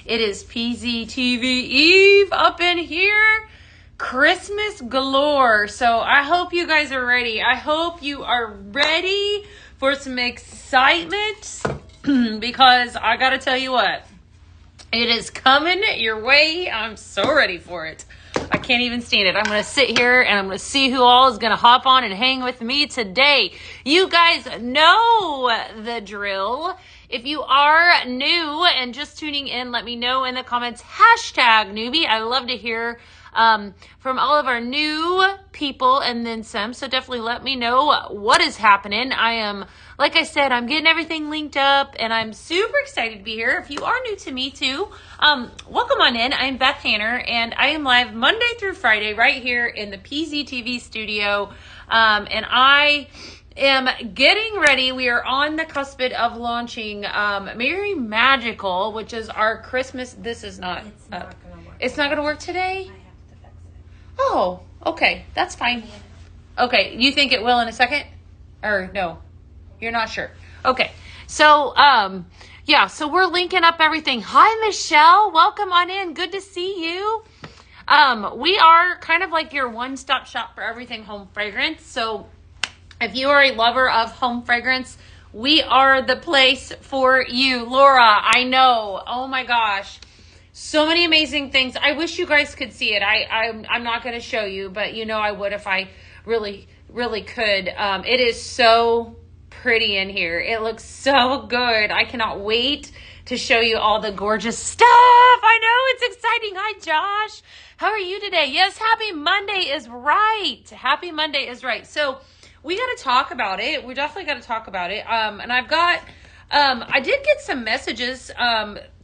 It is PZTV Eve up in here. Christmas galore. So I hope you guys are ready. I hope you are ready for some excitement because I got to tell you what, it is coming your way. I'm so ready for it. I can't even stand it. I'm going to sit here and I'm going to see who all is going to hop on and hang with me today. You guys know the drill. If you are new and just tuning in, let me know in the comments, #newbie. I love to hear from all of our new people and then some. So definitely let me know what is happening. I am, like I said, I'm getting everything linked up and I'm super excited to be here. If you are new to me too, welcome on in. I'm Beth Tanner and I am live Monday through Friday right here in the PZTV studio. And I am getting ready. We are on the cusp of launching Merry Magical, which is our Christmas. This is not. It's not going to work. It's not going to work today? I have to fix it. Oh, okay. That's fine. Okay. You think it will in a second? Or no? You're not sure. Okay. So, yeah. So we're linking up everything. Hi, Michelle. Welcome on in. Good to see you. We are kind of like your one-stop shop for everything home fragrance. So if you are a lover of home fragrance, we are the place for you. Laura, I know. Oh my gosh. So many amazing things. I wish you guys could see it. I'm not going to show you, but you know I would if I really could. It is so pretty in here. It looks so good. I cannot wait to show you all the gorgeous stuff. I know, it's exciting. Hi, Josh. How are you today? Yes, happy Monday is right. Happy Monday is right. So we got to talk about it. We definitely got to talk about it. And I've got, I did get some messages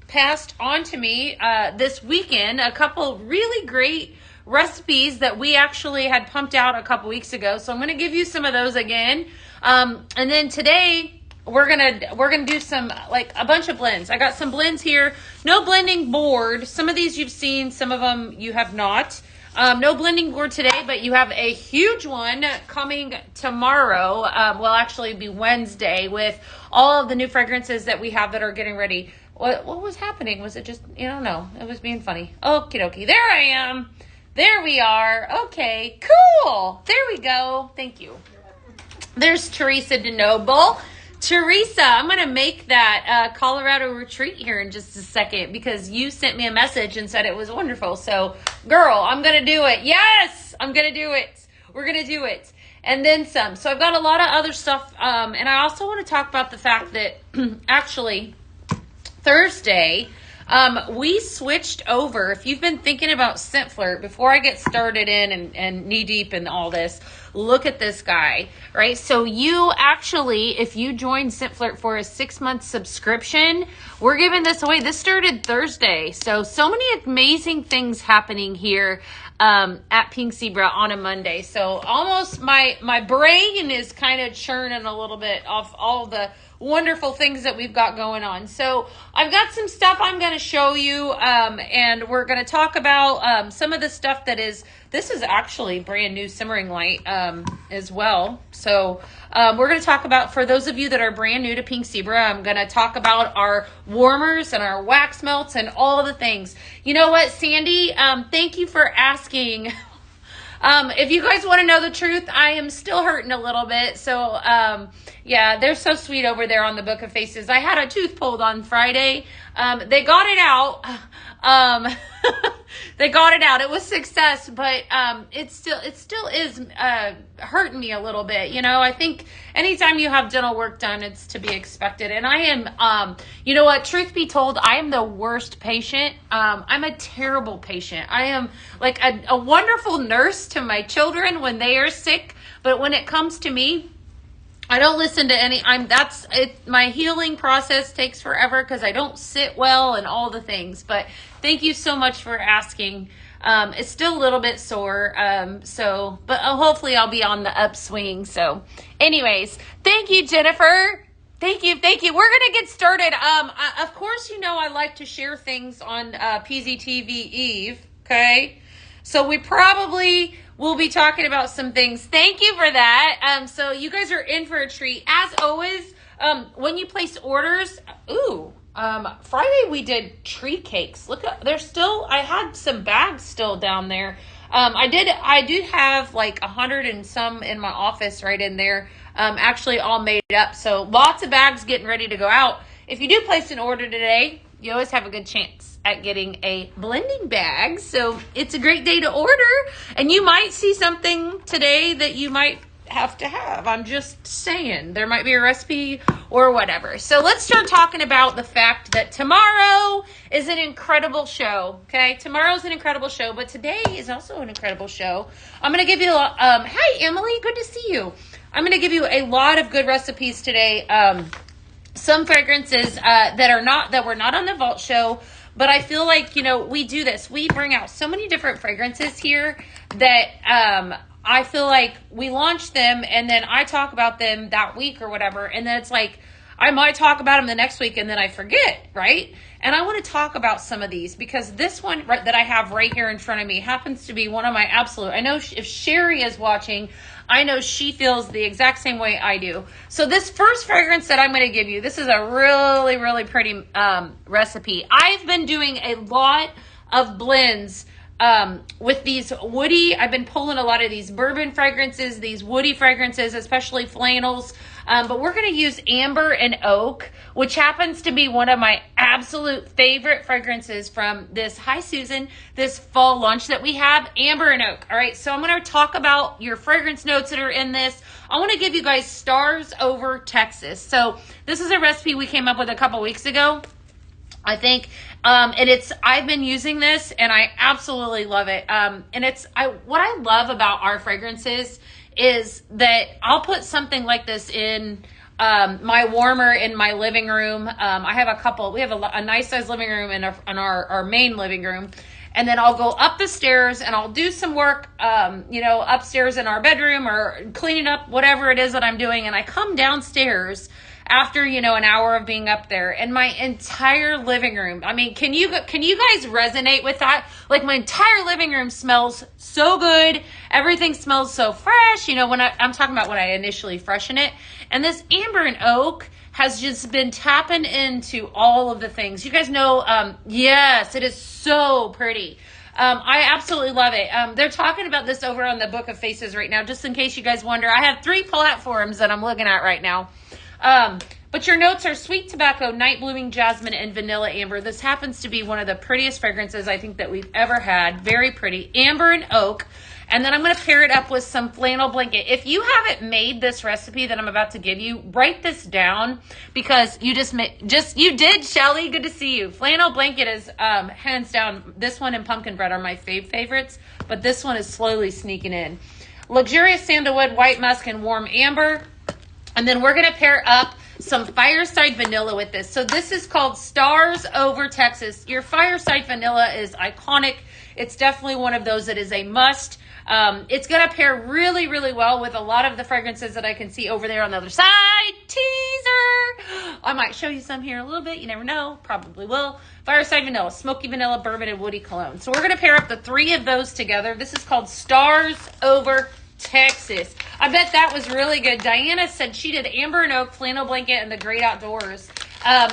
passed on to me this weekend, a couple really great recipes that we actually had pumped out a couple weeks ago. So I'm going to give you some of those again. And then today we're going to do some, like a bunch of blends. I got some blends here. No blending board. Some of these you've seen, some of them you have not. No blending board today, but you have a huge one coming tomorrow. Will actually be Wednesday with all of the new fragrances that we have that are getting ready. What was happening? Was it just, you don't know, it was being funny. Okie dokie. There I am. There we are. Okay, cool. There we go. Thank you. There's Teresa DeNoble. Teresa, I'm going to make that Colorado retreat here in just a second because you sent me a message and said it was wonderful. So, girl, I'm going to do it. Yes, I'm going to do it. We're going to do it. And then some. So I've got a lot of other stuff. And I also want to talk about the fact that actually Thursday, we switched over. If you've been thinking about Scent Flirt, before I get started in and knee deep in all this, look at this guy, right? So you actually, if you join Scent Flirt for a 6-month subscription, we're giving this away. This started Thursday. So many amazing things happening here at Pink Zebra on a Monday. So almost my brain is kind of churning a little bit off all the wonderful things that we've got going on. So I've got some stuff I'm going to show you, and we're going to talk about some of the stuff that this is actually brand new simmering light as well. So we're going to talk about, for those of you that are brand new to Pink Zebra, I'm going to talk about our warmers and our wax melts and all the things. You know what, Sandy? Thank you for asking. If you guys want to know the truth, I am still hurting a little bit. So, yeah, they're so sweet over there on the Book of Faces. I had a tooth pulled on Friday. They got it out. They got it out. It was success, but it still is hurting me a little bit. You know, I think anytime you have dental work done, it's to be expected. And I am, you know what, truth be told, I am the worst patient. I'm a terrible patient. I am like a wonderful nurse to my children when they are sick, but when it comes to me, I don't listen to any, that's it. My healing process takes forever because I don't sit well and all the things, but thank you so much for asking. It's still a little bit sore. But hopefully I'll be on the upswing. So anyways, thank you, Jennifer. Thank you. We're going to get started. Of course, you know, I like to share things on, PZTV Eve. Okay. So we probably will be talking about some things. Thank you for that. So you guys are in for a treat. As always, when you place orders, Friday we did tree cakes. Look, there's still, I had some bags still down there. I do have like 100 and some in my office right in there, actually all made up. So lots of bags getting ready to go out. If you do place an order today, you always have a good chance at getting a blending bag. So it's a great day to order, and you might see something today that you might have to have. I'm just saying, there might be a recipe or whatever. So let's start talking about the fact that tomorrow is an incredible show. Okay, tomorrow's an incredible show, but today is also an incredible show. I'm gonna give you hi Emily, good to see you. I'm gonna give you a lot of good recipes today. Some fragrances that were not on the Vault show, but I feel like, we do this. We bring out so many different fragrances here that I feel like we launch them and then I talk about them that week or whatever. And then it's like, I might talk about them the next week and then I forget, right? And I want to talk about some of these because this one that I have right here in front of me happens to be one of my absolute, I know if Sherry is watching, I know she feels the exact same way I do. So this first fragrance that I'm going to give you, this is a really, really pretty recipe. I've been doing a lot of blends with these woody, I've been pulling a lot of these bourbon fragrances, these woody fragrances, especially flannels. But we're going to use amber and oak, which happens to be one of my absolute favorite fragrances from this, hi Susan, this fall launch that we have, amber and oak. All right. So I'm going to talk about your fragrance notes that are in this. I want to give you guys Stars Over Texas. So this is a recipe we came up with a couple weeks ago, I think. And I've been using this and I absolutely love it. And what I love about our fragrances is that I'll put something like this in my warmer in my living room. I have a couple, we have a nice size living room in our main living room. And then I'll go up the stairs and I'll do some work, upstairs in our bedroom or cleaning up whatever it is that I'm doing. And I come downstairs after, an hour of being up there, and my entire living room, I mean, can you guys resonate with that? Like, my entire living room smells so good. Everything smells so fresh. When I'm talking about when I initially freshen it. And this amber and oak has just been tapping into all of the things. You guys know, yes, it is so pretty. I absolutely love it. They're talking about this over on the Book of Faces right now, just in case you guys wonder. I have 3 platforms that I'm looking at right now. But your notes are sweet tobacco, night blooming jasmine, and vanilla amber. This happens to be one of the prettiest fragrances I think that we've ever had. Very pretty. Amber and oak. And then I'm going to pair it up with some flannel blanket. If you haven't made this recipe that I'm about to give you, write this down because you you did, Shelly. Good to see you. Flannel blanket is hands down. This one and pumpkin bread are my favorites, but this one is slowly sneaking in. Luxurious sandalwood, white musk, and warm amber. And then we're going to pair up some Fireside Vanilla with this. So this is called Stars Over Texas. Your Fireside Vanilla is iconic. It's definitely one of those that is a must. It's going to pair really, really well with a lot of the fragrances that I can see over there on the other side. Teaser! I might show you some here in a little bit. You never know. Probably will. Fireside Vanilla, Smoky Vanilla, Bourbon, and Woody Cologne. So we're going to pair up the 3 of those together. This is called Stars Over Texas. I bet that was really good. Diana said she did amber and oak, flannel blanket, and the great outdoors.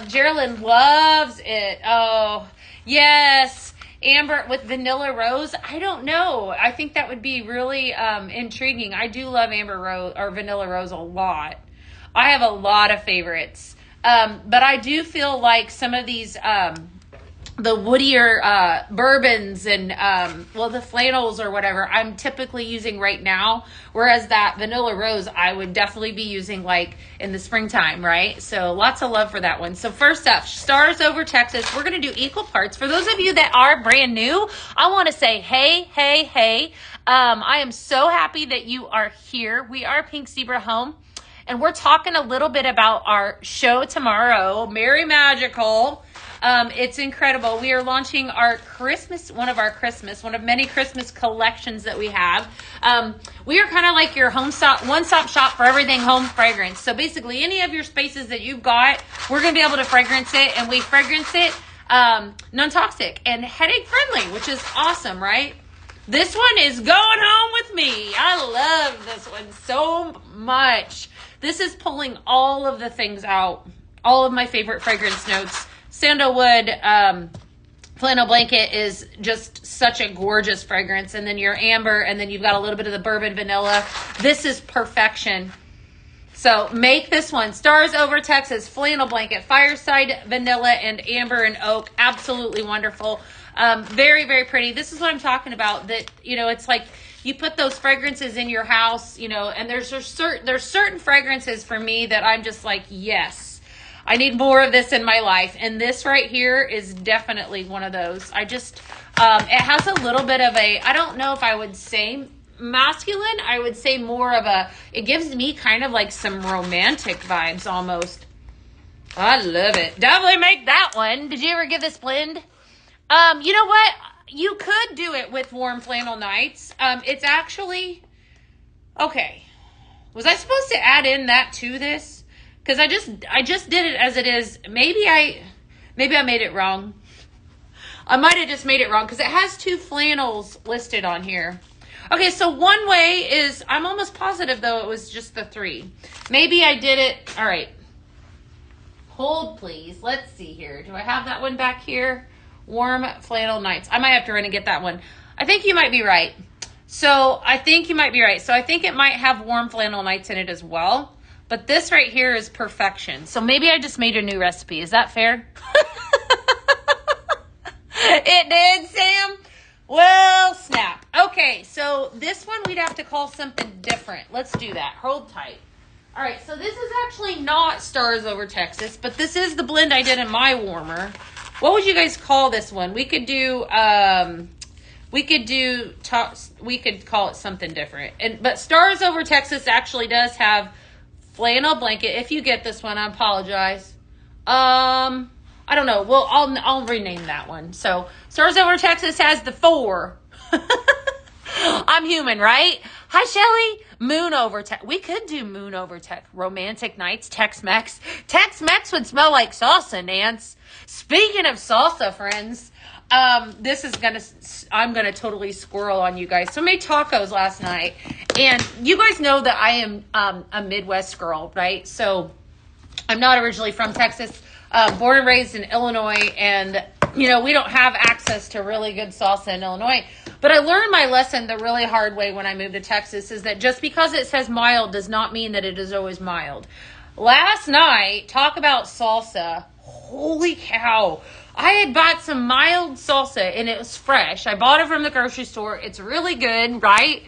Geraldine loves it. Oh, yes. Amber with vanilla rose. I don't know. I think that would be really intriguing. I do love amber rose or vanilla rose a lot. I have a lot of favorites. But I do feel like some of these the woodier bourbons and the flannels or whatever I'm typically using right now, whereas that vanilla rose I would definitely be using like in the springtime, right? So lots of love for that one. So first up, Stars Over Texas. We're going to do equal parts. For those of you that are brand new, I want to say hey. I am so happy that you are here. We are Pink Zebra Home, and we're talking a little bit about our show tomorrow, Merry Magical. It's incredible. We are launching our one of many Christmas collections that we have. We are kind of like your one-stop shop for everything home fragrance. So basically any of your spaces that you've got, we're going to be able to fragrance it, and we fragrance it non-toxic and headache friendly, which is awesome, right? This one is going home with me. I love this one so much. This is pulling all of the things out, all of my favorite fragrance notes. sandalwood flannel blanket is just such a gorgeous fragrance. And then your amber, and then you've got a little bit of the bourbon vanilla. This is perfection. So make this one. Stars Over Texas flannel blanket, fireside vanilla and amber and oak. Absolutely wonderful. Very, very pretty. This is what I'm talking about. That, you know, it's like you put those fragrances in your house, you know, and there's certain fragrances for me that I'm just like, yes, I need more of this in my life. And this right here is definitely one of those. I just, it has a little bit of a, I don't know if I would say masculine. I would say more of a, it gives me kind of like some romantic vibes almost. I love it. Definitely make that one. Did you ever give this blend? You know what? You could do it with Warm Flannel Nights. It's actually, okay. Was I supposed to add in that to this? Because I just did it as it is. Maybe I made it wrong. I might have just made it wrong because it has 2 flannels listed on here. Okay, so one way is, I'm almost positive though it was just the 3. Maybe I did it. All right. Hold please. Let's see here. Do I have that one back here? Warm Flannel Nights. I might have to run and get that one. I think you might be right. So I think it might have Warm Flannel Nights in it as well. But this right here is perfection. So maybe I just made a new recipe. Is that fair? It did, Sam? Well, snap. Okay, so this one we'd have to call something different. Let's do that. Hold tight. All right, so this is actually not Stars Over Texas, but this is the blend I did in my warmer. What would you guys call this one? We could call it something different. But Stars Over Texas actually does have flannel blanket. If you get this one, I apologize. I don't know. Well, I'll rename that one. So Stars Over Texas has the 4. I'm human, right? Hi, Shelly. Moon Over Tex. We could do Moon Over Tex. Romantic Nights, Tex-Mex. Tex-Mex would smell like salsa, Nance. Speaking of salsa, friends, I'm gonna totally squirrel on you guys. So I made tacos last night, and you guys know that I am a Midwest girl, right? So I'm not originally from Texas, born and raised in Illinois, and you know, we don't have access to really good salsa in Illinois. But I learned my lesson the really hard way when I moved to Texas, is that just because it says mild does not mean that it is always mild. Last night, talk about salsa. Holy cow. I had bought some mild salsa and it was fresh. I bought it from the grocery store. It's really good, right?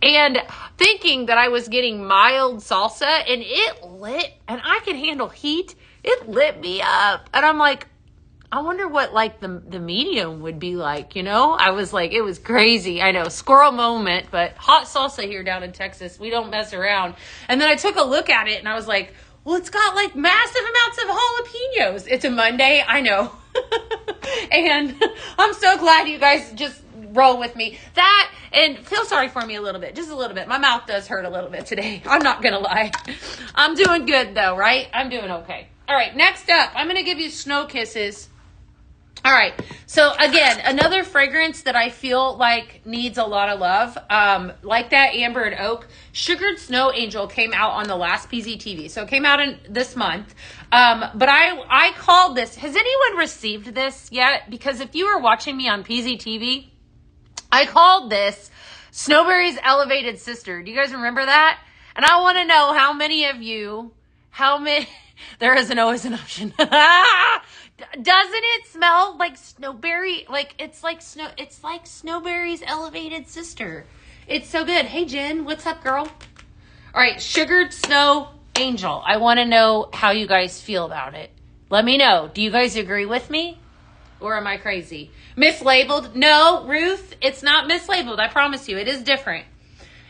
And thinking that I was getting mild salsa, and it lit, and I could handle heat. It lit me up. And I'm like, I wonder what like the medium would be like, you know? I was like, it was crazy. I know, squirrel moment, but hot salsa here down in Texas. We don't mess around. And then I took a look at it and I was like, well, it's got like massive amounts of jalapenos. It's a Monday, I know. And I'm so glad you guys just roll with me. That, and feel sorry for me a little bit, just a little bit. My mouth does hurt a little bit today. I'm not going to lie. I'm doing good though, right? I'm doing okay. All right, next up, I'm going to give you Snow Kisses. All right, so again, another fragrance that I feel like needs a lot of love, like that Amber and Oak. Sugared Snow Angel came out on the last PZTV, so it came out in this month. But I called this. Has anyone received this yet? Because if you were watching me on PZTV, I called this Snowberry's Elevated Sister. Do you guys remember that? And I want to know how many of you, there isn't always an option. Doesn't it smell like snowberry? Like it's like Snowberry's Elevated Sister. It's so good. Hey Jen, what's up, girl? All right, Sugared Snow Angel. I want to know how you guys feel about it. Let me know. Do you guys agree with me? Or am I crazy? Mislabeled? No, Ruth, it's not mislabeled. I promise you, it is different.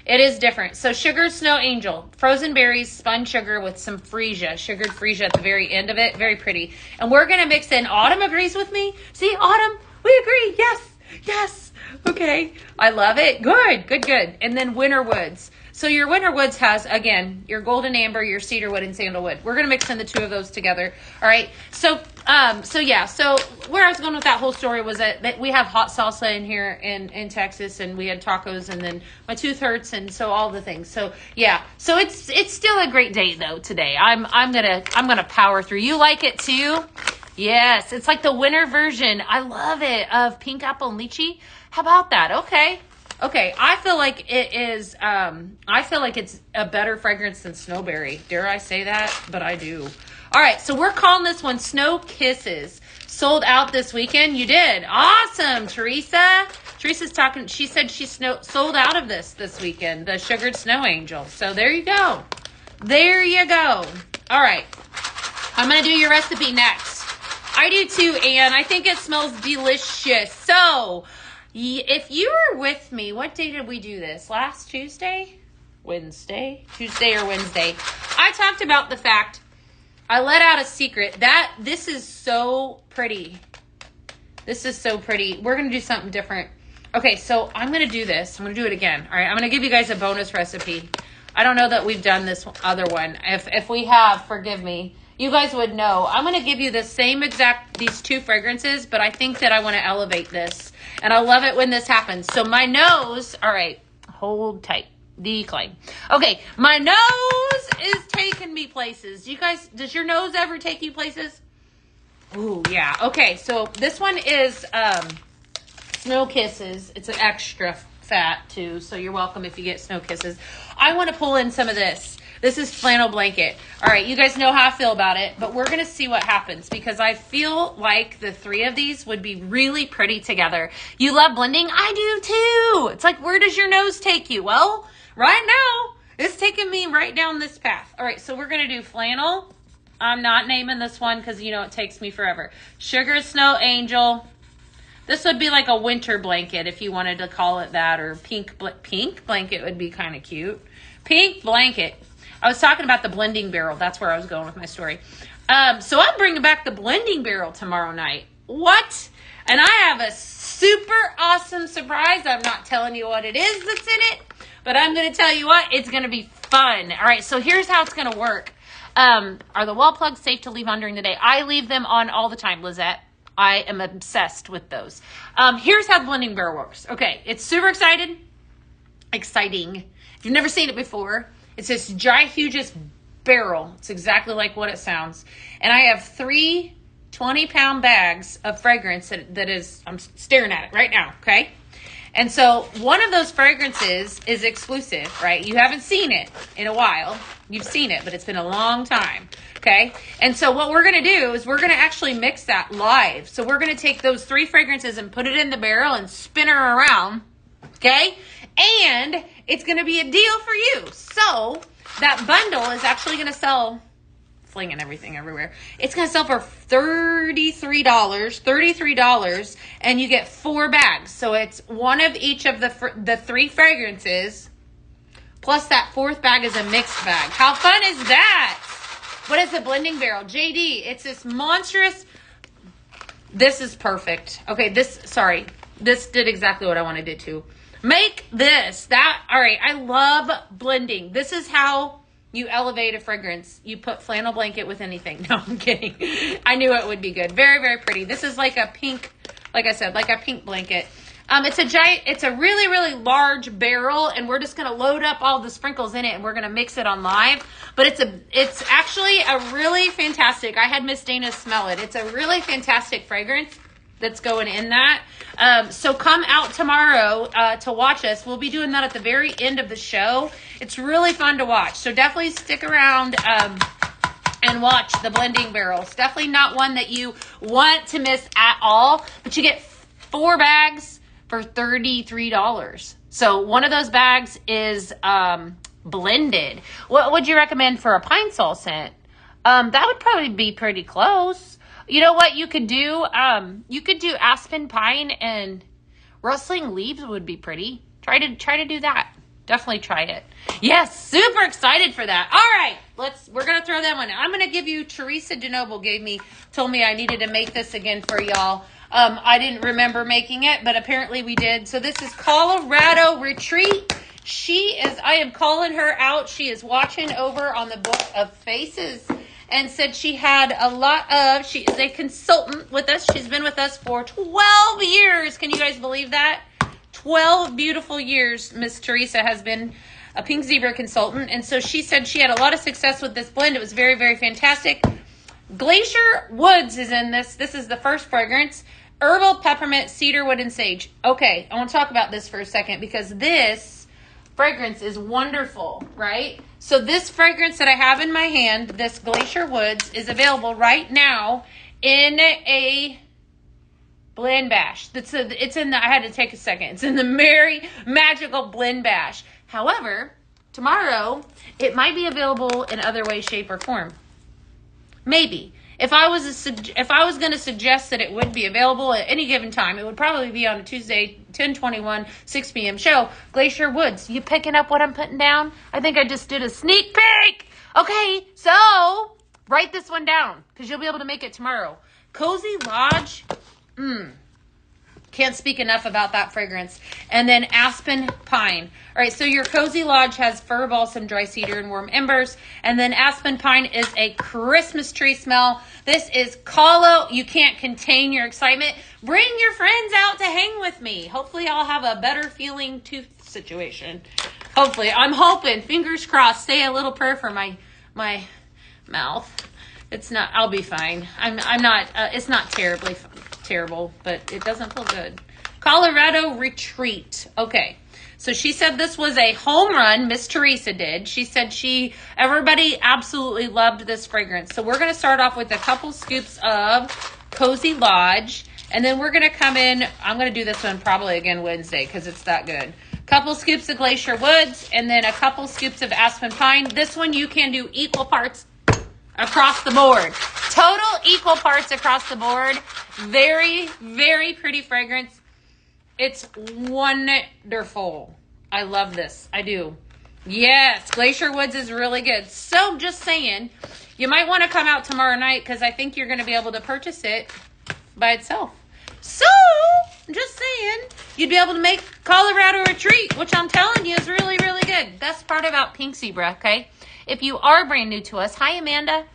It is different. So Sugared Snow Angel, frozen berries, spun sugar with some freesia, sugared freesia at the very end of it. Very pretty. And we're going to mix in, Autumn agrees with me. See, Autumn, we agree. Yes, yes. Okay. I love it. Good, good, good. And then Winter Woods. So your Winter Woods has, again, your golden amber, your cedarwood, and sandalwood. We're going to mix in the 2 of those together. All right. So yeah. So where I was going with that whole story was that we have hot salsa in here in Texas, and we had tacos, and then my tooth hurts, and so all the things. So yeah. So it's still a great day though today. I'm gonna power through. You like it too? Yes, it's like the winter version. I love it, of pink apple and lychee. How about that? Okay. Okay, I feel like it is, I feel like it's a better fragrance than Snowberry. Dare I say that? But I do. All right, so we're calling this one Snow Kisses. Sold out this weekend. You did. Awesome, Teresa. Teresa's talking. She said she sold out of this weekend, the Sugared Snow Angel. So there you go. There you go. All right. I'm going to do your recipe next. I do too, Anne. I think it smells delicious. So if you were with me, what day did we do this? Last Tuesday? Wednesday? Tuesday or Wednesday. I talked about the fact, I let out a secret, that this is so pretty. This is so pretty. We're going to do something different. Okay, so I'm going to do this. I'm going to do it again. All right, I'm going to give you guys a bonus recipe. I don't know that we've done this other one. If we have, forgive me. You guys would know. I'm going to give you the same exact, these two fragrances, but I think that I want to elevate this. And I love it when this happens. So my nose, all right, hold tight. Decline. Okay, my nose is taking me places. You guys, does your nose ever take you places? Ooh, yeah. Okay, so this one is Snow Kisses. It's an extra fat too, so you're welcome if you get Snow Kisses. I want to pull in some of this. This is Flannel Blanket. All right, you guys know how I feel about it, but we're going to see what happens because I feel like the three of these would be really pretty together. You love blending? I do too. It's like, where does your nose take you? Well, right now, it's taking me right down this path. All right, so we're going to do Flannel. I'm not naming this one because, you know, it takes me forever. Sugar Snow Angel. This would be like a winter blanket if you wanted to call it that, or pink blanket would be kind of cute. Pink blanket. I was talking about the blending barrel. That's where I was going with my story. So I'm bringing back the blending barrel tomorrow night. What? And I have a super awesome surprise. I'm not telling you what it is that's in it, but I'm going to tell you what, it's going to be fun. All right, so here's how it's going to work. Are the wall plugs safe to leave on during the day? I leave them on all the time, Lizette. I am obsessed with those. Here's how the blending barrel works. Okay, it's super exciting. If you've never seen it before, it's this giant barrel. It's exactly like what it sounds. And I have 3 20-pound bags of fragrance that is, I'm staring at it right now, okay? And so one of those fragrances is exclusive, right? You haven't seen it in a while. You've seen it, but it's been a long time, okay? And so what we're going to do is we're going to actually mix that live. So we're going to take those 3 fragrances and put it in the barrel and spin her around, okay? And it's going to be a deal for you. So that bundle is actually going to sell, flinging everything everywhere. It's going to sell for $33, and you get 4 bags. So it's one of each of the 3 fragrances, plus that 4th bag is a mixed bag. How fun is that? What is the blending barrel? JD, it's this monstrous, this is perfect. Okay, this did exactly what I wanted it to. Make this, all right, I love blending. This is how you elevate a fragrance. You put flannel blanket with anything. No, I'm kidding. I knew it would be good. Very, very pretty. This is like a pink, like I said, like a pink blanket. It's a really, really large barrel, and we're just going to load up all the sprinkles in it, and we're going to mix it on live. But it's actually a really fantastic, I had Miss Dana smell it. It's a really fantastic fragrance that's going in that. So come out tomorrow to watch us. We'll be doing that at the very end of the show. It's really fun to watch. So definitely stick around and watch the blending barrel. It's definitely not one that you want to miss at all, but you get 4 bags for $33. So one of those bags is blended. What would you recommend for a pine sol scent? That would probably be pretty close. You know what you could do? You could do aspen pine, and rustling leaves would be pretty. Try to do that. Definitely try it. Yes, super excited for that. All right, we're gonna throw that one. I'm gonna give you, Teresa DeNoble told me I needed to make this again for y'all. I didn't remember making it, but apparently we did. So this is Colorado Retreat. I am calling her out. She is watching over on the Book of Faces, and said she had she is a consultant with us. She's been with us for 12 years. Can you guys believe that? 12 beautiful years Miss Teresa has been a Pink Zebra consultant. And so she said she had a lot of success with this blend. It was very, very fantastic. Glacier Woods is in this. This is the first fragrance. Herbal, peppermint, cedar wood, and sage. Okay, I want to talk about this for a second because this fragrance is wonderful, right? So this fragrance that I have in my hand, this Glacier Woods, is available right now in a blend bash. It's in the, I had to take a second. It's in the Merry Magical Blend Bash. However, tomorrow, it might be available in other way, shape, or form. Maybe. If I was going to suggest that it would be available at any given time, it would probably be on a Tuesday, 10/21, 6 p.m. show. Glacier Woods. You picking up what I'm putting down? I think I just did a sneak peek. Okay, so write this one down because you'll be able to make it tomorrow. Cozy Lodge. Can't speak enough about that fragrance. And then Aspen Pine. All right, so your Cozy Lodge has fir balsam, dry cedar, and warm embers. And then Aspen Pine is a Christmas tree smell. This is Colo. You can't contain your excitement. Bring your friends out to hang with me. Hopefully I'll have a better feeling tooth situation. Hopefully. I'm hoping. Fingers crossed. Say a little prayer for my mouth. It's not, I'll be fine. I'm not, it's not terrible, but it doesn't feel good. Colorado Retreat. Okay. So she said this was a home run. Miss Teresa did. She said everybody absolutely loved this fragrance. So we're going to start off with a couple scoops of Cozy Lodge. And then we're going to come in. I'm going to do this one probably again Wednesday because it's that good. Couple scoops of Glacier Woods and then a couple scoops of Aspen Pine. This one you can do equal parts across the board. Total equal parts across the board. Very, very pretty fragrance. It's wonderful. I love this. I do. Yes, Glacier Woods is really good. So just saying, you might want to come out tomorrow night because I think you're going to be able to purchase it by itself. So, I'm just saying, you'd be able to make Colorado Retreat, which I'm telling you is really, really good. Best part about Pink Zebra, okay? If you are brand new to us, hi, Amanda.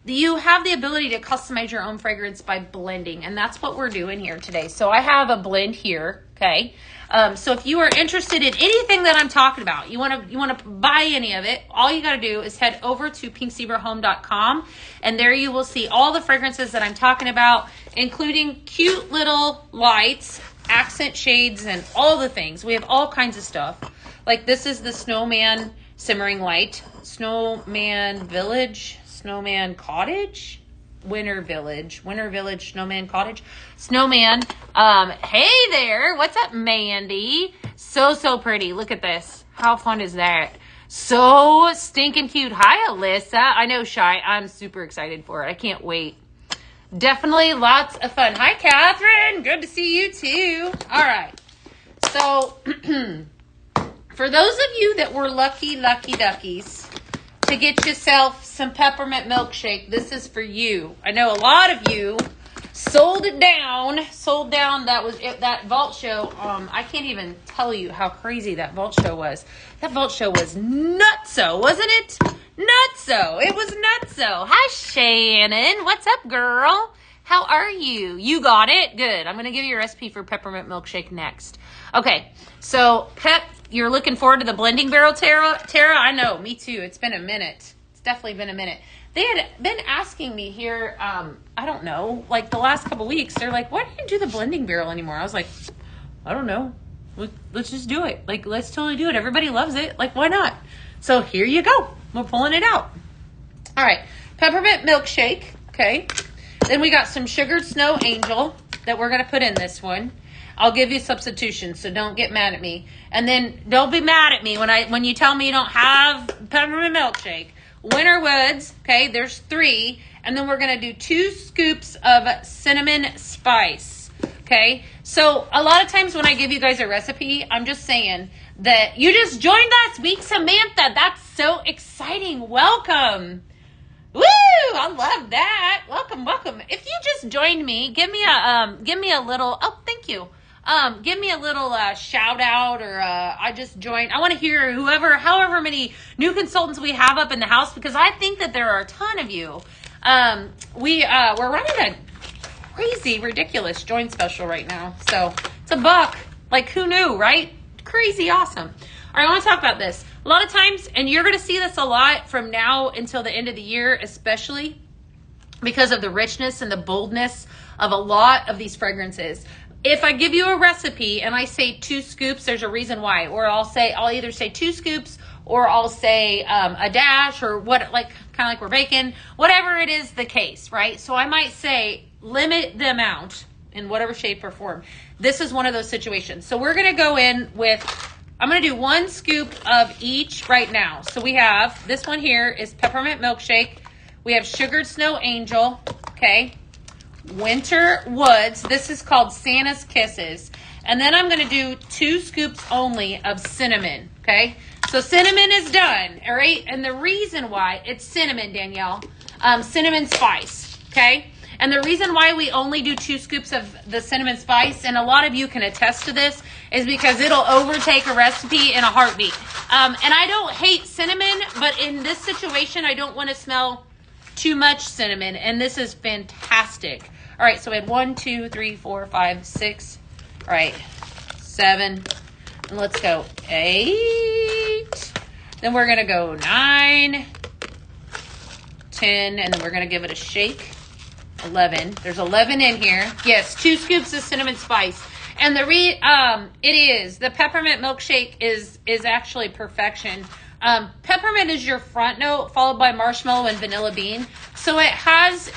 You have the ability to customize your own fragrance by blending, and that's what we're doing here today. So I have a blend here, okay? So if you are interested in anything that I'm talking about, you want to buy any of it, all you got to do is head over to pinkzebrahome.com, and there you will see all the fragrances that I'm talking about, including cute little lights, accent shades, and all the things. We have all kinds of stuff. Like this is the Snowman Simmering Light, Snowman Village, Snowman Cottage, Winter Village, Snowman Cottage, Snowman. Hey there, what's up, Mandy? So pretty. Look at this. How fun is that? So stinking cute. Hi, Alyssa. I know, Shy. I'm super excited for it. I can't wait. Definitely lots of fun. Hi, Catherine. Good to see you too. All right. So for those of you that were lucky duckies to get yourself some peppermint milkshake, this is for you. I know a lot of you sold down. That was it, that vault show. I can't even tell you how crazy that vault show was. That vault show was nutso, wasn't it? Nutso. It was nutso. Hi, Shannon. What's up, girl? How are you? You got it? Good. I'm going to give you a recipe for peppermint milkshake next. Okay. So, you're looking forward to the blending barrel, Tara? I know. Me too. It's been a minute. It's definitely been a minute. They had been asking me here, I don't know, like the last couple weeks, they're like, why don't you do the blending barrel anymore? I was like, I don't know. Let's just do it. Like, let's totally do it. Everybody loves it. Like, why not? So here you go. We're pulling it out. All right. Peppermint milkshake. Okay. Then we got some sugared snow angel that we're going to put in this one. I'll give you substitutions, so don't get mad at me. And then don't be mad at me when you tell me you don't have peppermint milkshake. Winter Woods, okay, there's 3. And then we're going to do 2 scoops of cinnamon spice, okay? So a lot of times when I give you guys a recipe, I'm just saying that you just joined last week, Samantha. That's so exciting. Welcome. Woo! I love that. Welcome. If you just joined me, give me a little, oh, thank you. Give me a little shout out or I just joined. I want to hear however many new consultants we have up in the house because I think that there are a ton of you. We're running a crazy, ridiculous join special right now. So it's $1. Like who knew, right? Crazy awesome. All right, I want to talk about this. A lot of times, and you're going to see this a lot from now until the end of the year, especially because of the richness and the boldness of a lot of these fragrances. If I give you a recipe and I say 2 scoops, there's a reason why. Or I'll either say 2 scoops or I'll say a dash or what, like kind of like we're baking, whatever it is the case, right? So I might say limit the amount in whatever shape or form. This is one of those situations. So we're going to go in with, I'm going to do 1 scoop of each right now. So we have, this one here is peppermint milkshake. We have sugared snow angel, okay? Winter woods. This is called Santa's Kisses. And then I'm going to do 2 scoops only of cinnamon, okay? So cinnamon is done, all right? And the reason why, it's cinnamon, Danielle. Cinnamon spice, okay? And the reason why we only do 2 scoops of the cinnamon spice, and a lot of you can attest to this, is because it'll overtake a recipe in a heartbeat. And I don't hate cinnamon, but in this situation, I don't want to smell too much cinnamon, and this is fantastic. All right, so we had 1, 2, 3, 4, 5, 6. All right, 7. And let's go 8. Then we're gonna go 9, 10, and then we're gonna give it a shake. 11. There's 11 in here. Yes, 2 scoops of cinnamon spice. And the peppermint milkshake is actually perfection. Peppermint is your front note, followed by marshmallow and vanilla bean. So it has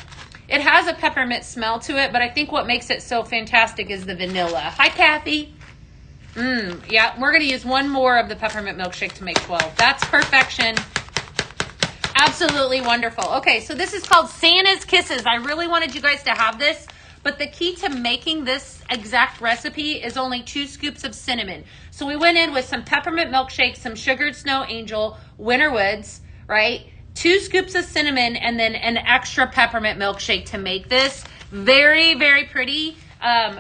a peppermint smell to it, but I think what makes it so fantastic is the vanilla. Hi, Kathy. Yeah, we're going to use 1 more of the peppermint milkshake to make 12. That's perfection. Absolutely wonderful. Okay, so this is called Santa's Kisses. I really wanted you guys to have this, but the key to making this exact recipe is only 2 scoops of cinnamon. So we went in with some peppermint milkshake, some sugared snow angel, winter woods, right? 2 scoops of cinnamon, and then an extra peppermint milkshake to make this. Very, very pretty.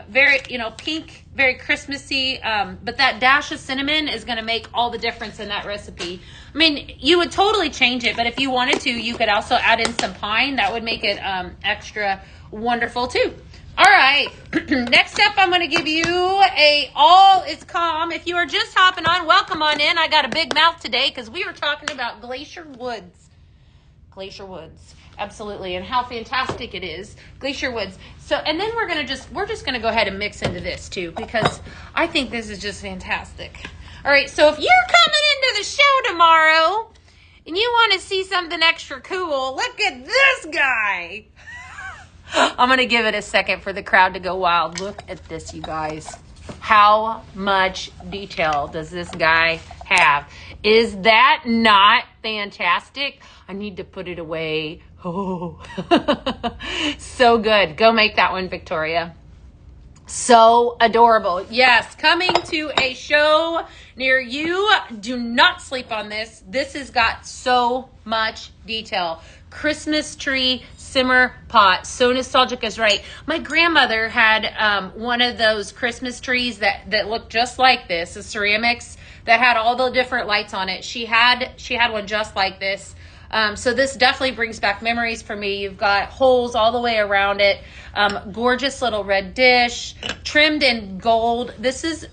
Very, pink, very Christmassy. But that dash of cinnamon is going to make all the difference in that recipe. I mean, you would totally change it, but if you wanted to, you could also add in some pine. That would make it extra wonderful too. All right, next up, I'm going to give you all is calm. If you are just hopping on, welcome on in. I got a big mouth today because we were talking about Glacier Woods. Glacier Woods, absolutely, and how fantastic it is. Glacier Woods. So, and then we're just going to go ahead and mix into this too because I think this is just fantastic. All right, so if you're coming into the show tomorrow and you want to see something extra cool, look at this guy. I'm going to give it a second for the crowd to go wild. Look at this, you guys. How much detail does this guy have? Is that not fantastic? I need to put it away. Oh, so good. Go make that one, Victoria. So adorable. Yes, coming to a show near you. Do not sleep on this. This has got so much detail. Christmas tree simmer pot. So nostalgic is right. My grandmother had one of those Christmas trees that looked just like this, a ceramics that had all the different lights on it. She had one just like this. So this definitely brings back memories for me. You've got holes all the way around it. Gorgeous little red dish, trimmed in gold. This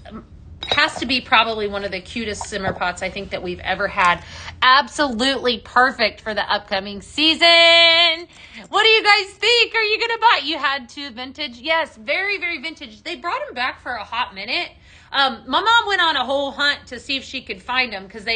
has to be probably one of the cutest simmer pots I think that we've ever had. Absolutely perfect for the upcoming season. What do you guys think? Are you gonna buy? You had 2 vintage? Yes, very, very vintage. They brought them back for a hot minute. My mom went on a whole hunt to see if she could find them because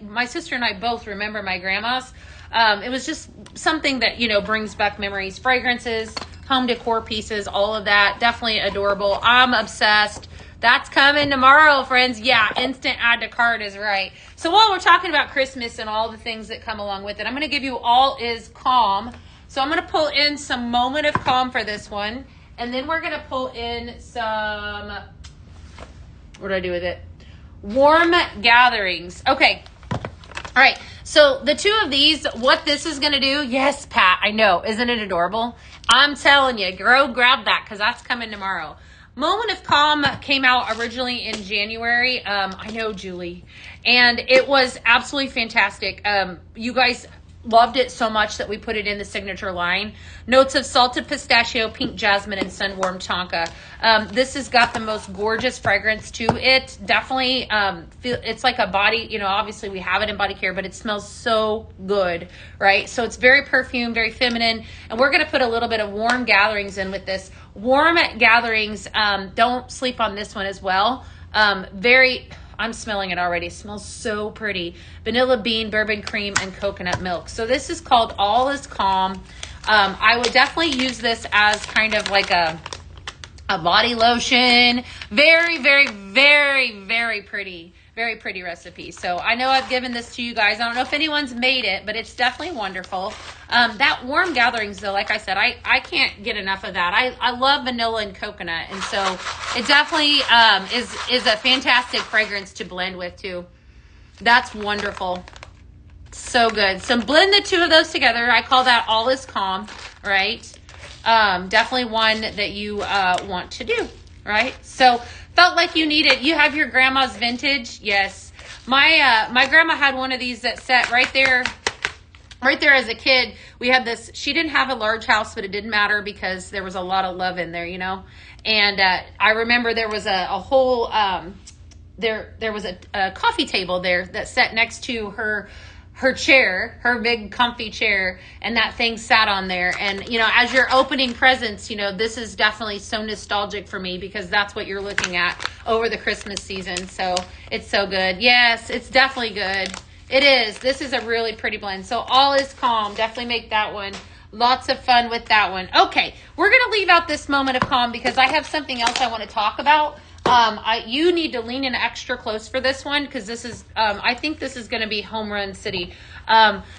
my sister and I both remember my grandma's. It was just something that, brings back memories. Fragrances, home decor pieces, all of that. Definitely adorable. I'm obsessed. That's coming tomorrow, friends. Yeah, instant add to cart is right. So while we're talking about Christmas and all the things that come along with it, I'm going to give you all is calm. So I'm going to pull in some moment of calm for this one. And then we're going to pull in some... What do I do with it? Warm gatherings. Okay. All right. So the 2 of these, what this is going to do. Yes, Pat, I know. Isn't it adorable? I'm telling you, grab that because that's coming tomorrow. Moment of Calm came out originally in January. I know, Julie. And it was absolutely fantastic. You guys, loved it so much that we put it in the signature line. Notes of salted pistachio, pink jasmine, and sunwarm tonka. This has got the most gorgeous fragrance to it. Definitely, it's like a body, you know, obviously we have it in body care, but it smells so good, right? So it's very perfumed, very feminine. And we're going to put a little bit of warm gatherings in with this. Warm gatherings, don't sleep on this one as well. I'm smelling it already. It smells so pretty. Vanilla bean, bourbon cream, and coconut milk. So this is called All Is Calm. I would definitely use this as kind of like a body lotion. Very, very, very, very pretty. Very pretty recipe. So I know I've given this to you guys. I don't know if anyone's made it, but it's definitely wonderful. That warm gatherings, though, like I said, I can't get enough of that. I love vanilla and coconut, and so it definitely is a fantastic fragrance to blend with too. That's wonderful. So good. So blend the two of those together. I call that All Is Calm, right? Definitely one that you want to do, right? So felt like you needed, you have your grandma's vintage. Yes. My grandma had one of these that sat right there as a kid. We had this, she didn't have a large house, but it didn't matter because there was a lot of love in there, you know? And I remember there was a whole, there was a coffee table there that sat next to her chair, her big comfy chair, and that thing sat on there. And, you know, as you're opening presents, you know, this is definitely so nostalgic for me because that's what you're looking at over the Christmas season. So it's so good. Yes, it's definitely good. It is. This is a really pretty blend. So All Is Calm. Definitely make that one. Lots of fun with that one. Okay, we're going to leave out this moment of calm because I have something else I want to talk about. You need to lean in extra close for this one because this is, I think this is going to be home run city.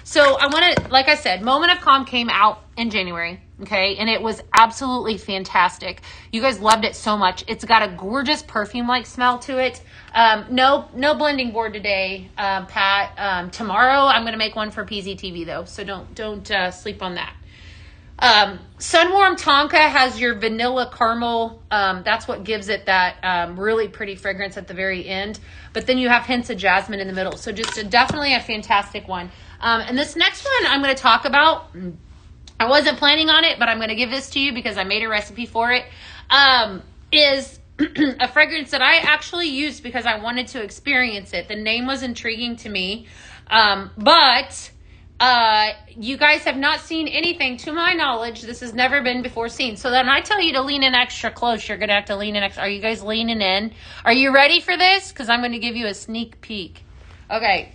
So I want to, like I said, Moment of Calm came out in January, okay, and it was absolutely fantastic. You guys loved it so much. It's got a gorgeous perfume-like smell to it. No blending board today, Pat. Tomorrow I'm going to make one for PZTV though, so don't sleep on that. Sunwarm Tonka has your vanilla caramel. That's what gives it that really pretty fragrance at the very end. But then you have hints of jasmine in the middle. So just definitely a fantastic one. And this next one I'm going to talk about, I wasn't planning on it, but I'm going to give this to you because I made a recipe for it, is a fragrance that I actually used because I wanted to experience it. The name was intriguing to me, but you guys have not seen anything to my knowledge. This has never been before seen. So then I tell you to lean in extra close. You're going to have to lean in extra. Are you guys leaning in? Are you ready for this? Because I'm going to give you a sneak peek. Okay.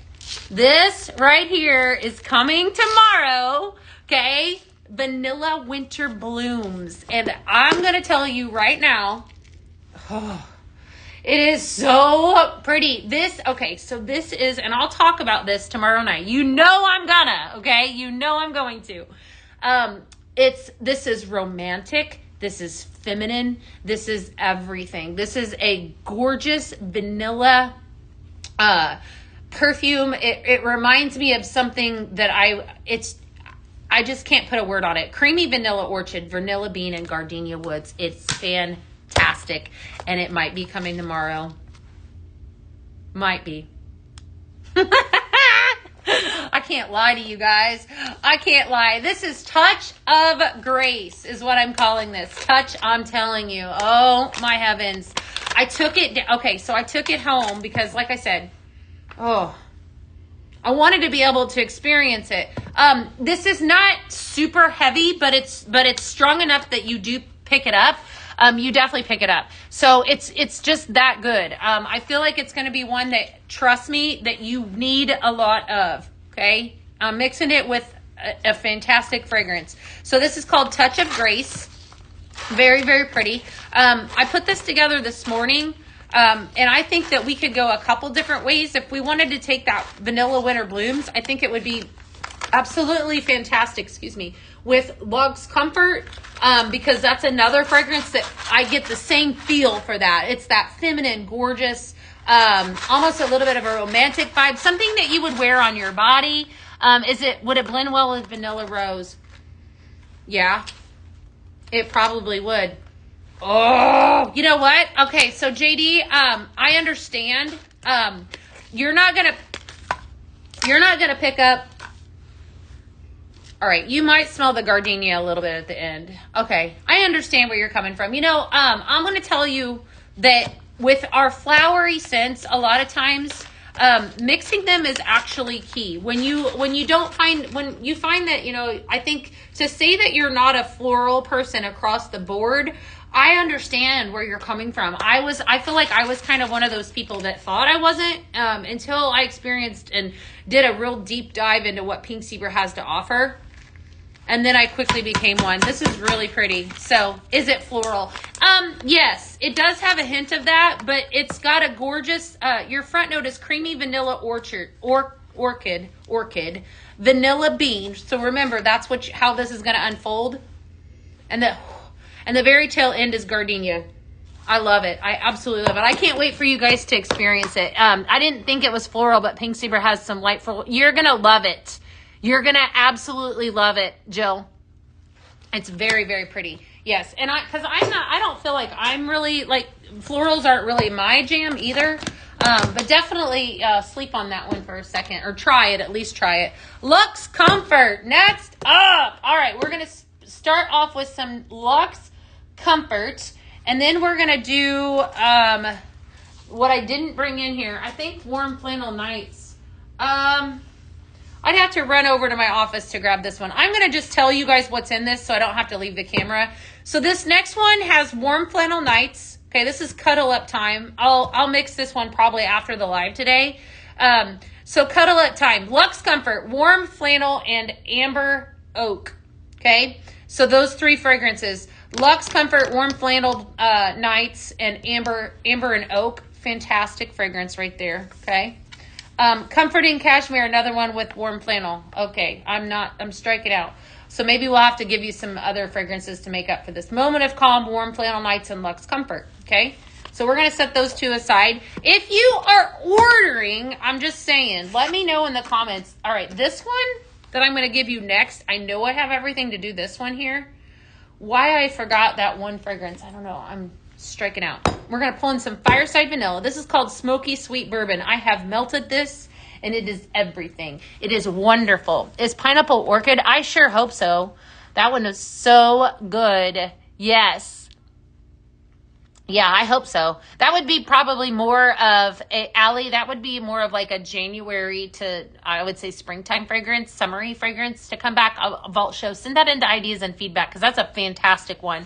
This right here is coming tomorrow. Okay. Vanilla Winter Blooms. And I'm going to tell you right now. Oh, it is so pretty. Okay, so this is, and I'll talk about this tomorrow night. You know I'm gonna, okay? You know I'm going to. This is romantic. This is feminine. This is everything. This is a gorgeous vanilla perfume. It reminds me of something that I just can't put a word on it. Creamy vanilla orchid, vanilla bean, and gardenia woods. It's fantastic, and it might be coming tomorrow. Might be. I can't lie to you guys. I can't lie. This is Touch of Grace is what I'm calling this. Touch, I'm telling you. Oh, my heavens. I took it. Okay, so I took it home because, like I said, I wanted to be able to experience it. This is not super heavy, but it's strong enough that you do pick it up. You definitely pick it up. So it's just that good. I feel like it's going to be one that, trust me, that you need a lot of, okay? I'm mixing it with a fantastic fragrance. So this is called Touch of Grace. Very, very pretty. I put this together this morning, and I think that we could go a couple different ways. If we wanted to take that Vanilla Winter Blooms, I think it would be absolutely fantastic, with Luxe Comfort, because that's another fragrance that I get the same feel for that. It's that feminine, gorgeous, almost a little bit of a romantic vibe, something that you would wear on your body. Would it blend well with Vanilla Rose? Yeah, it probably would. Oh, you know what? Okay, so JD, I understand. You're not gonna pick up All right, you might smell the gardenia a little bit at the end. Okay, I understand where you're coming from. You know, I'm going to tell you that with our flowery scents, a lot of times mixing them is actually key. When you find that, you know, I think to say that you're not a floral person across the board, I understand where you're coming from. I feel like I was kind of one of those people that thought I wasn't until I experienced and did a real deep dive into what Pink Zebra has to offer. And then I quickly became one. This is really pretty. So, is it floral? Yes, it does have a hint of that, but it's got a gorgeous, your front note is creamy vanilla orchid, vanilla bean. So remember, that's how this is going to unfold. And the very tail end is gardenia. I love it. I absolutely love it. I can't wait for you guys to experience it. I didn't think it was floral, but Pink Zebra has some light floral. You're going to love it. You're going to absolutely love it, Jill. It's very, very pretty. Yes. And I don't feel like I'm really, like, florals aren't really my jam either. But definitely sleep on that one for a second, or try it, at least try it. Luxe Comfort, next up. All right, we're going to start off with some Luxe Comfort, and then we're going to do what I didn't bring in here. I think Warm Flannel Nights. I'd have to run over to my office to grab this one. I'm going to just tell you guys what's in this so I don't have to leave the camera. So this next one has Warm Flannel Nights. Okay, this is Cuddle Up Time. I'll mix this one probably after the live today. So Cuddle Up Time, Luxe Comfort, Warm Flannel, and Amber Oak. Okay, so those three fragrances. Luxe Comfort, Warm Flannel Nights, and Amber and Oak. Fantastic fragrance right there. Okay. Comforting Cashmere, another one with Warm Flannel. Okay, I'm striking out. So maybe we'll have to give you some other fragrances to make up for this. Moment of Calm, Warm Flannel Nights, and Luxe Comfort. Okay, so we're going to set those two aside. If you are ordering, I'm just saying, let me know in the comments. All right, this one that I'm going to give you next, I know I have everything to do this one here. Why I forgot that one fragrance, I don't know. I'm striking out. We're going to pull in some Fireside Vanilla. This is called Smoky Sweet Bourbon. I have melted this, and it is everything. It is wonderful. Is Pineapple Orchid? I sure hope so. That one is so good. Yes. Yeah, I hope so. That would be probably more of Allie, that would be more of like a January to, I would say, springtime fragrance, summery fragrance to come back. A Vault Show. Send that into ideas and feedback because that's a fantastic one.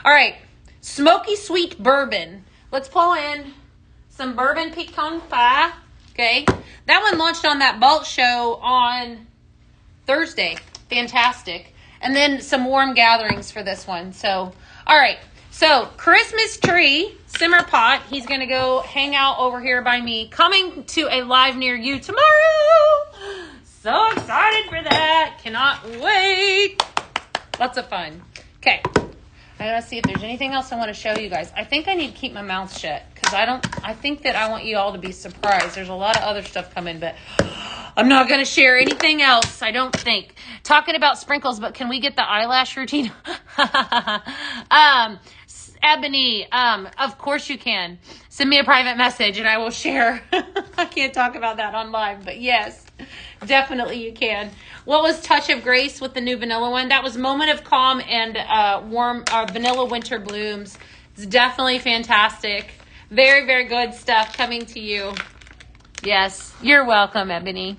All right. Smoky Sweet Bourbon. Let's pull in some Bourbon Pecan Pie. Okay. That one launched on that Vault Show on Thursday. Fantastic. And then some warm gatherings for this one. So, all right. So, Christmas Tree Simmer Pot. He's going to go hang out over here by me. Coming to a live near you tomorrow. So excited for that. Cannot wait. Lots of fun. Okay. I gotta see if there's anything else I want to show you guys. I think I need to keep my mouth shut because I think that I want you all to be surprised. There's a lot of other stuff coming, but I'm not going to share anything else, I don't think. Talking about sprinkles, but can we get the eyelash routine? Ebony, of course you can. Send me a private message and I will share. I can't talk about that on live, but yes, definitely you can. What was Touch of Grace with the new vanilla one? That was Moment of Calm and warm Vanilla Winter Blooms. It's definitely fantastic. Very, very good stuff coming to you. Yes, you're welcome, Ebony.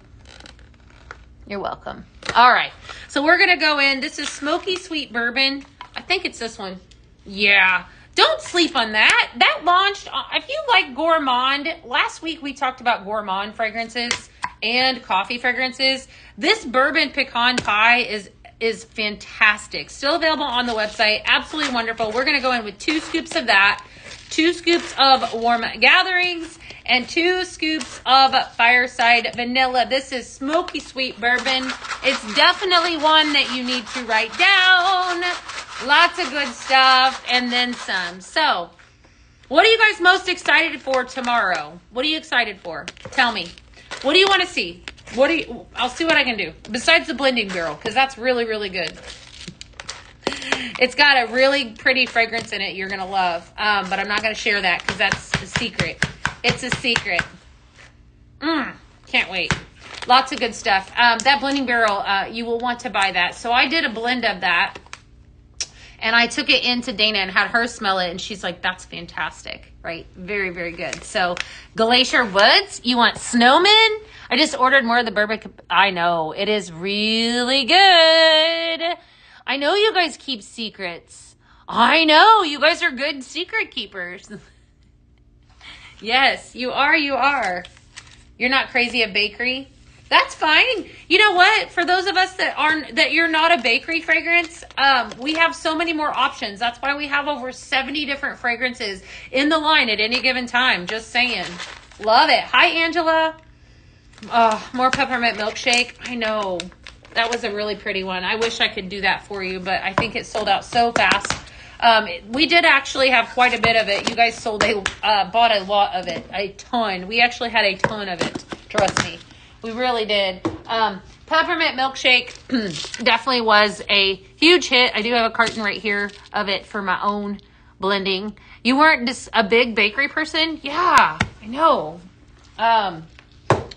You're welcome. All right, so we're going to go in. This is Smoky Sweet Bourbon. I think it's this one. Yeah. Don't sleep on that. That launched, if you like gourmand, last week we talked about gourmand fragrances and coffee fragrances. This Bourbon Pecan Pie is fantastic. Still available on the website. Absolutely wonderful. We're going to go in with 2 scoops of that, 2 scoops of Warm Gatherings, and 2 scoops of Fireside Vanilla. This is Smoky Sweet Bourbon. It's definitely one that you need to write down. Lots of good stuff and then some. So, what are you guys most excited for tomorrow? What are you excited for? Tell me. What do you want to see? I'll see what I can do. Besides the blending barrel, because that's really, really good. It's got a really pretty fragrance in it you're going to love. But I'm not going to share that because that's a secret. It's a secret. Can't wait. Lots of good stuff. That blending barrel, you will want to buy that. So I did a blend of that. And I took it into Dana and had her smell it. And she's like, that's fantastic, right? Very, very good. So Glacier Woods, you want Snowman? I just ordered more of the bourbon. I know. It is really good. I know you guys keep secrets. I know. You guys are good secret keepers. Yes, you are. You are. You're not crazy at bakery? That's fine. You know what? For those of us that you're not a bakery fragrance, we have so many more options. That's why we have over 70 different fragrances in the line at any given time. Just saying. Love it. Hi, Angela. Oh, more peppermint milkshake. I know. That was a really pretty one. I wish I could do that for you, but I think it sold out so fast. We did actually have quite a bit of it. You guys bought a lot of it. A ton. We actually had a ton of it. Trust me. We really did. Peppermint milkshake definitely was a huge hit. I do have a carton right here of it for my own blending. You weren't just a big bakery person? Yeah, I know.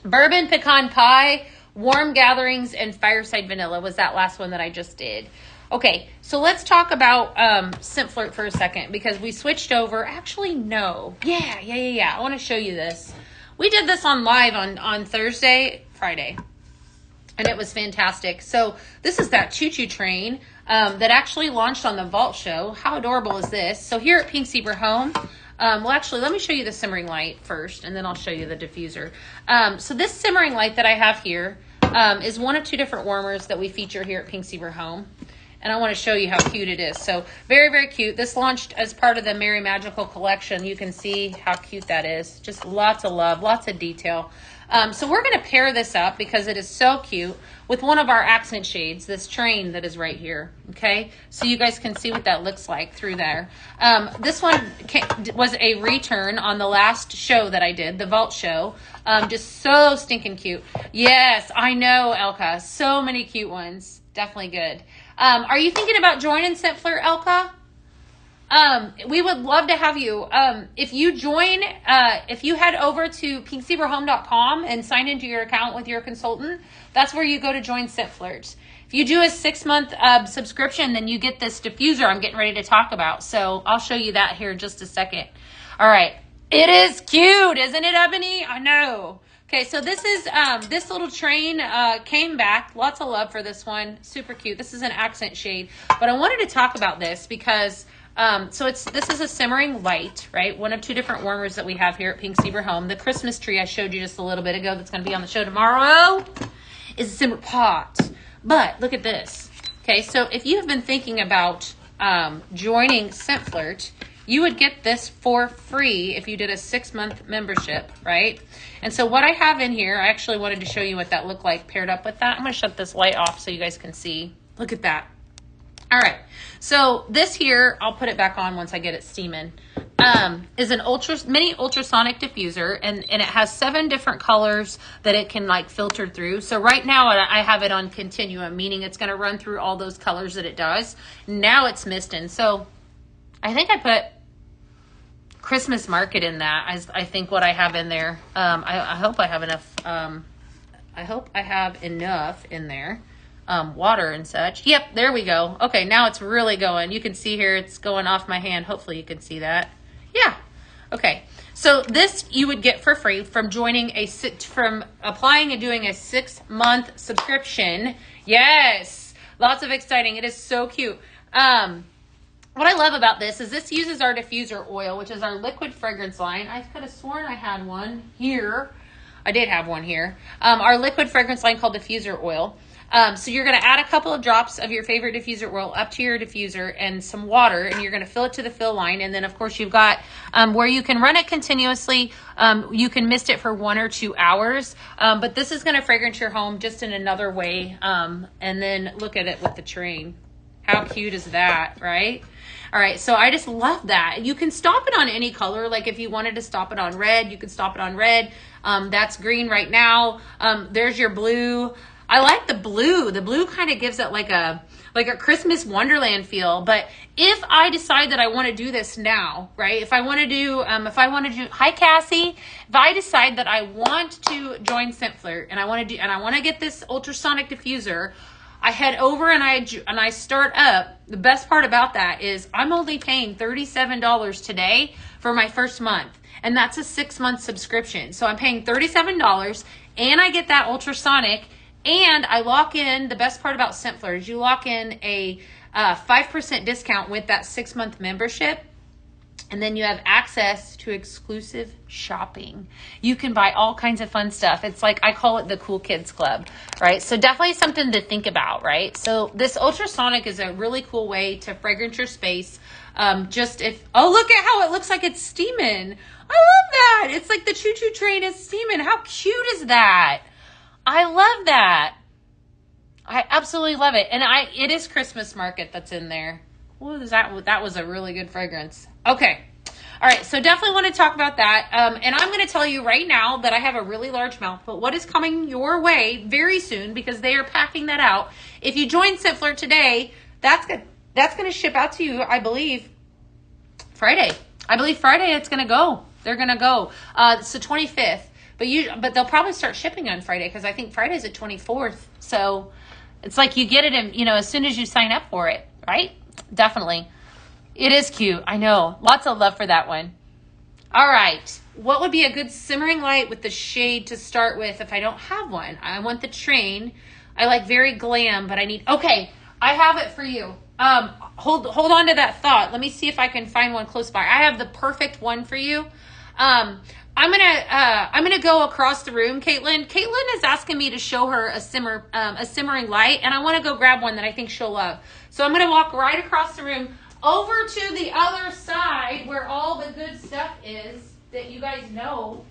Bourbon pecan pie, warm gatherings, and fireside vanilla was that last one that I just did. Okay, so let's talk about Scent Flirt for a second because we switched over. Actually, no. Yeah. I want to show you this. We did this on live on Friday, and it was fantastic. So this is that choo-choo train that actually launched on the Vault show. How adorable is this? So here at Pink Zebra Home, well, actually, let me show you the simmering light first, and then I'll show you the diffuser. So this simmering light that I have here is one of two different warmers that we feature here at Pink Zebra Home. And I want to show you how cute it is. So very, very cute. This launched as part of the Merry Magical collection. You can see how cute that is. Just lots of love, lots of detail. So we're going to pair this up because it is so cute with one of our accent shades, this train that is right here. Okay, so you guys can see what that looks like through there. This one was a return on the last show that I did, the Vault show. Just so stinking cute. Yes, I know, Elka. So many cute ones. Definitely good. Are you thinking about joining Scent Flirt, Elka? We would love to have you. If you join, if you head over to pinkzebrahome.com and sign into your account with your consultant, that's where you go to join Scent Flirt. If you do a 6-month subscription, then you get this diffuser I'm getting ready to talk about. So I'll show you that here in just a second. All right. It is cute, isn't it, Ebony? I know. Okay, so this is, this little train came back. Lots of love for this one. Super cute. This is an accent shade. But I wanted to talk about this because, this is a simmering light, right? One of two different warmers that we have here at Pink Zebra Home. The Christmas tree I showed you just a little bit ago that's going to be on the show tomorrow is a simmer pot. But look at this. Okay, so if you have been thinking about joining Scent Flirt, you would get this for free if you did a 6-month membership, right? And so what I have in here, I actually wanted to show you what that looked like paired up with that. I'm going to shut this light off so you guys can see. Look at that. All right. So this here, I'll put it back on once I get it steaming, is an mini ultrasonic diffuser, and it has 7 different colors that it can like filter through. So right now I have it on continuum, meaning it's going to run through all those colors that it does. Now it's misting. So I think I put Christmas market in that. I think what I have in there. I hope I have enough. I hope I have enough in there. Water and such. Yep, there we go. Okay, now it's really going. You can see here it's going off my hand. Hopefully you can see that. Yeah. Okay. So this you would get for free from applying and doing a 6-month subscription. Yes. Lots of exciting. It is so cute. What I love about this is this uses our diffuser oil, which is our liquid fragrance line. I could have sworn I had one here. I did have one here. Our liquid fragrance line called diffuser oil. So you're going to add a couple of drops of your favorite diffuser oil up to your diffuser and some water, and you're going to fill it to the fill line. And then, of course, you've got where you can run it continuously. You can mist it for 1 or 2 hours. But this is going to fragrance your home just in another way. And then look at it with the train. How cute is that, right? All right, so I just love that. You can stop it on any color. Like if you wanted to stop it on red, you could stop it on red. That's green right now. There's your blue. I like the blue. The blue kind of gives it like a like a Christmas Wonderland feel. But if I decide that I want to do this now, right? If I want to do, hi Cassie, if I decide that I want to join Scentflirt and I want to get this ultrasonic diffuser, I head over and I start up. The best part about that is I'm only paying $37 today for my first month. And that's a 6-month subscription. So I'm paying $37 and I get that ultrasonic and I lock in. The best part about Scentflirt is you lock in a 5% discount with that 6-month membership. And then you have access to exclusive shopping. You can buy all kinds of fun stuff. It's like, I call it the cool kids club, right? So definitely something to think about, right? So this ultrasonic is a really cool way to fragrance your space. Oh, look at how it looks like it's steaming. I love that. It's like the choo-choo train is steaming. How cute is that? I love that. I absolutely love it. And it is Christmas Market that's in there. What was that? That was a really good fragrance. Okay. All right. So definitely want to talk about that. And I'm going to tell you right now that I have a really large mouth, but what is coming your way very soon, because they are packing that out. If you join Scentflirt today, that's going to ship out to you, I believe, Friday. I believe Friday it's going to go. They're going to go. It's the 25th, but they'll probably start shipping on Friday, because I think Friday's the 24th. So it's like you get it in, as soon as you sign up for it, right? Definitely. It is cute. I know. Lots of love for that one. All right. What would be a good simmering light with the shade to start with if I don't have one? I want the train. I like very glam, but okay, I have it for you. Hold on to that thought. Let me see if I can find one close by. I have the perfect one for you. I'm gonna go across the room. Caitlin is asking me to show her a simmering light, and I want to go grab one that I think she'll love. So I'm gonna walk right across the room over to the other side where all the good stuff is that you guys know.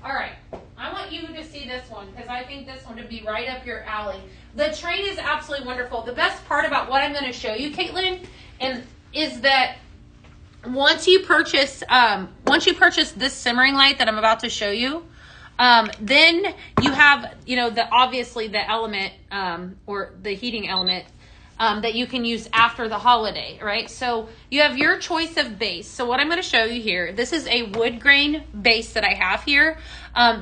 All right, I want you to see this one, because I think this one would be right up your alley. The train is absolutely wonderful. The best part about what I'm going to show you, Caitlin, is that once you purchase this simmering light that I'm about to show you, then you have, obviously the element, or the heating element, that you can use after the holiday, right? So you have your choice of base. So what I'm going to show you here, this is a wood grain base that I have here.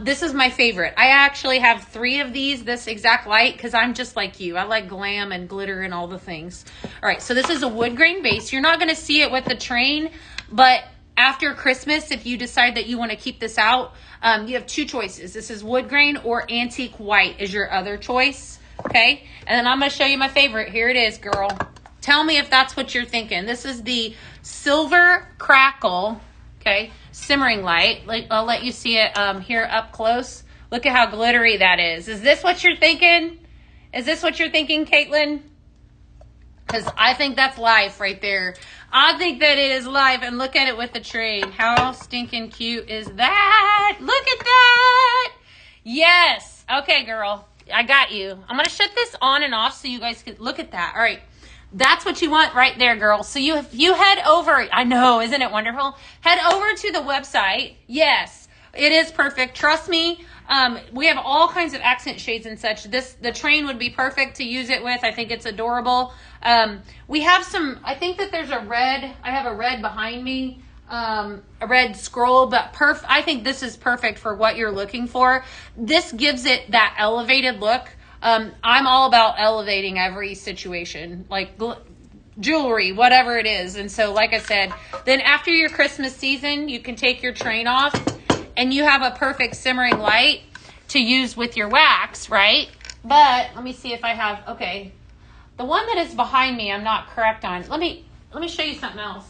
This is my favorite. I actually have 3 of these, this exact light, because I'm just like you. I like glam and glitter and all the things. All right, so this is a wood grain base. You're not going to see it with the train, but after Christmas, if you decide that you want to keep this out, you have 2 choices. This is wood grain or antique white is your other choice. Okay, and then I'm going to show you my favorite. Here it is, girl. Tell me if that's what you're thinking. This is the Silver Crackle, okay, simmering light. I'll let you see it here up close. Look at how glittery that is. Is this what you're thinking? Is this what you're thinking, Caitlin? Because I think that's life right there. I think that it is life. And look at it with the train. How stinking cute is that? Look at that. Yes. Okay, girl. I got you. I'm going to shut this on and off so you guys can look at that. All right. That's what you want right there, girl. So you head over. I know. Isn't it wonderful? Head over to the website. Yes, it is perfect. Trust me. We have all kinds of accent shades and such. The train would be perfect to use it with. I think it's adorable. We have some, I think that there's a red. I have a red behind me. A red scroll, but I think this is perfect for what you're looking for. This gives it that elevated look. I'm all about elevating every situation, like jewelry, whatever it is. And so, like I said, then after your Christmas season, you can take your train off and you have a perfect simmering light to use with your wax, right? But let me see if I have, okay. The one that is behind me, I'm not correct on. Let me show you something else.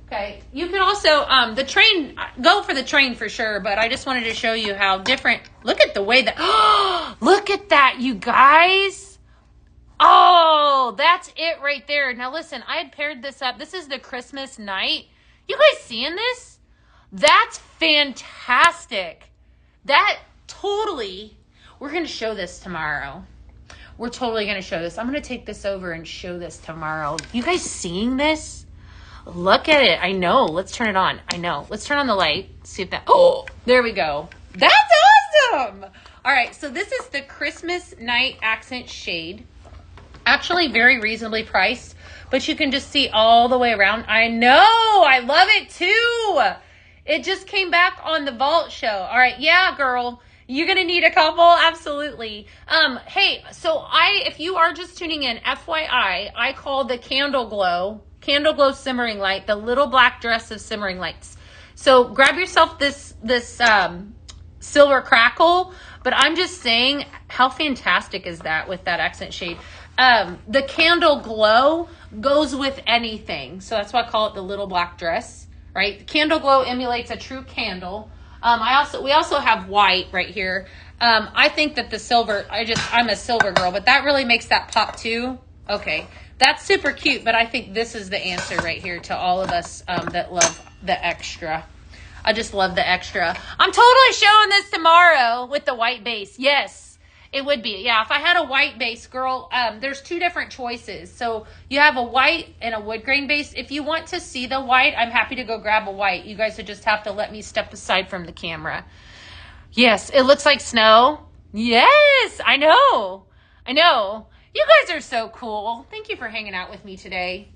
Okay, you can also, the train, go for the train for sure, but I just wanted to show you how different, look at the way that, look at that, you guys. Oh, that's it right there. Now listen, I had paired this up. This is the Christmas night. You guys seeing this? That's fantastic. That totally, we're going to show this tomorrow. We're totally going to show this. I'm going to take this over and show this tomorrow. You guys seeing this? Look at it. I know. Let's turn it on. I know. Let's turn on the light. See if that... Oh, there we go. That's awesome. All right. So this is the Christmas night accent shade. Actually very reasonably priced, but you can just see all the way around. I know, I love it too. It just came back on the Vault show. All right, yeah, girl, you're gonna need a couple, absolutely. Hey, so if you are just tuning in, FYI, I call the Candle Glow simmering light the little black dress of simmering lights. So grab yourself this silver crackle, but I'm just saying, how fantastic is that with that accent shade? The Candle Glow goes with anything. So that's why I call it the little black dress, right? The Candle Glow emulates a true candle. We also have white right here. I think that the silver, I'm a silver girl, but that really makes that pop too. Okay. That's super cute, but I think this is the answer right here to all of us that love the extra. I just love the extra. I'm totally showing this tomorrow with the white base. Yes, it would be. Yeah, if I had a white base, girl, there's two different choices. So you have a white and a wood grain base. If you want to see the white, I'm happy to go grab a white. You guys would just have to let me step aside from the camera. Yes, it looks like snow. Yes, I know. I know. You guys are so cool. Thank you for hanging out with me today.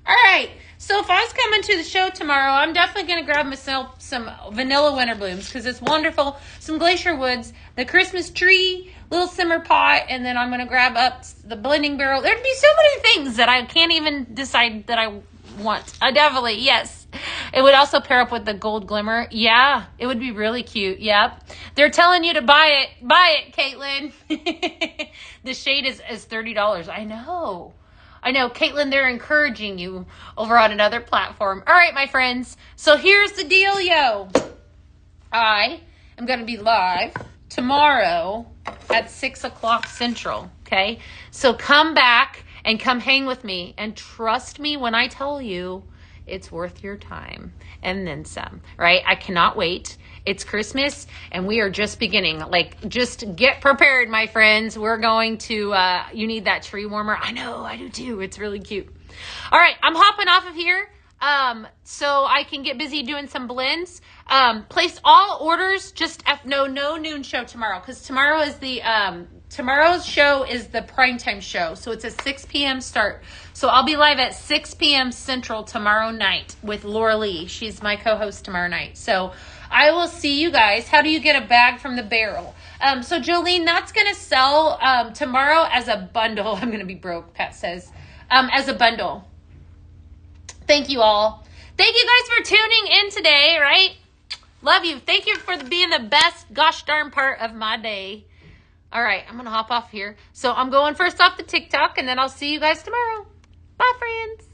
All right. So if I was coming to the show tomorrow, I'm definitely going to grab myself some vanilla winter blooms because it's wonderful. Some glacier woods, the Christmas tree, little simmer pot, and then I'm going to grab up the blending barrel. There'd be so many things that I can't even decide that I want. Definitely, yes. It would also pair up with the gold glimmer. Yeah, it would be really cute. Yep. They're telling you to buy it. Buy it, Caitlin. The shade is $30. I know. Caitlin, they're encouraging you over on another platform. All right, my friends. So here's the deal, yo. I am going to be live tomorrow at 6 o'clock Central, okay? So come back and come hang with me. And trust me when I tell you, it's worth your time and then some, right? I cannot wait. It's Christmas and we are just beginning. Like, just get prepared, my friends. We're going to, you need that tree warmer. I know, I do too. It's really cute. All right, I'm hopping off of here so I can get busy doing some blends. Place all orders, just no noon show tomorrow because tomorrow is tomorrow's show is the primetime show. So it's a 6 p.m. start. So I'll be live at 6 p.m. Central tomorrow night with Laura Lee. She's my co-host tomorrow night. So I will see you guys. How do you get a bag from the barrel? So Jolene, that's going to sell tomorrow as a bundle. I'm going to be broke, Pat says. As a bundle. Thank you all. Thank you guys for tuning in today, right? Love you. Thank you for being the best gosh darn part of my day. All right, I'm going to hop off here. So I'm going first off the TikTok, and then I'll see you guys tomorrow. Bye, friends.